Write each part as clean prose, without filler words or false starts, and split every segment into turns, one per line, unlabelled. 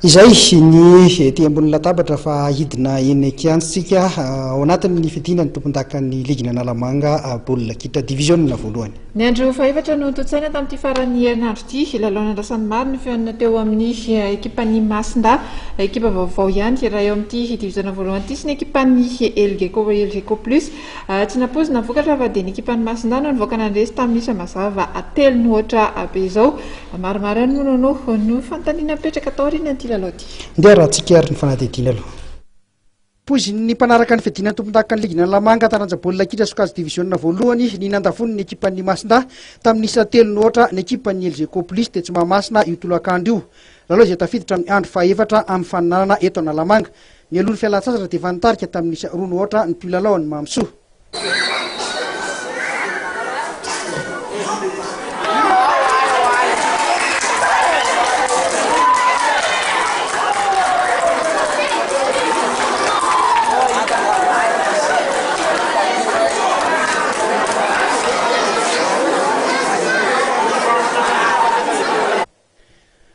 Izay ny ety ambony latabatra fa hidina eny kiantsika ao anatin'ny fiadiana ny tompon-dakan'ny ligin'Analamanga baolina kitra diviziona voalohany.
Ny andro faefatra no totsaina tamin'ity farany herinandro ity lalao andrasan'ny maro ny feonana teo amin'ny ekipan'ny Masinda, ekipa vaovao ihany raha eo amin'ity diviziona voalohany ity sy ny ekipan'ny Elgeco Plus. Tsy nampoizina Vokatra fa dia ny ekipan'ny Masinda no nivoaka nandresy tamin'isa mazava telo ny ohatra be izao. Maromaro ihany moa no fanontaniana mipetraka tao aoriana ity lalao ity.
Ndeha raha tsika ary ny fanadihadiana aloha. Pozy ny mpanaraka ny fiadiana tompon-dakan'ny ligin'Analamanga taranja baolina kitra sokajy diviziona voalohany ny nandavony ny ekipan'ny Masinda tamin'isa telo ny ohatra ny ekipan'ny Elgeco Plus dia tsy mahamasina io tolakandro io. Lalao izay tafiditra amin'ny andro faefatra amin'ny faninanana eto Analamanga. Ny alohan'ny fialan-tsasatra dia efa nitarika tamin'isa roa ny ohatra ny mpilalao ny Mamsoa.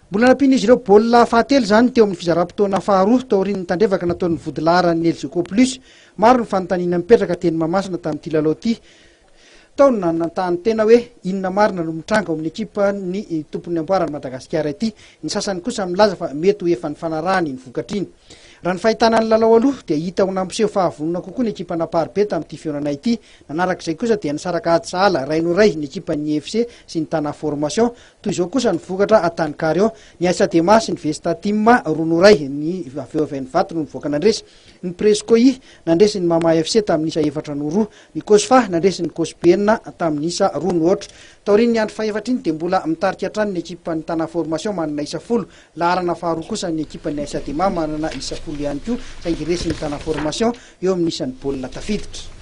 Mbola nampian'izy ireo baolina fahatelo zany teo amin'ny fizaram-potoana faharoa tao aorian'ny tandrevaka nataon'ny vodilaran'ny Elgeco Plus. Maro ny fanontaniana mipetraka teny Mahamasina tamin'ity lalao ity. Tao no nanantany tena hoe inona marina no mitranga amin'ny ekipa ny tompon'ny amboarany Madagasikara ity. Ny sasany kosa milaza fa mety ho efa ny fanarahany ny Vokatra iny. Raha ny fahitana ny lalao aloha dia hita ho nampiseho fahavonona kokoa ny ekipa naparobe tamin'ity feonana ity. Nanarak'izay kosa dia nisaraka ady sahala rainoray ny ekipa ny FC sy ny tana formation. Toy izao kosa ny Vokatra atany Karion, ny Asadema sy ny Vesta Team ronoray ny aveovain'ny vato no mivoaka nandresy. Ny Prescoy nandresy ny Mama FC tamin'isa efatra no roa, ny Kosfa nandresy ny Kospena tamin'isa roa no ohatra. Taorian'ny andro faefatra iny dia mbola mitarika hatrany ny ekipa ny tana formation manana isa 10, laharana faharoa kosa ny ekipa ny Asadema manana isa 10 ihany koa saingy resy ny tana formation eo amin'ny isan'ny baolina tafiditra.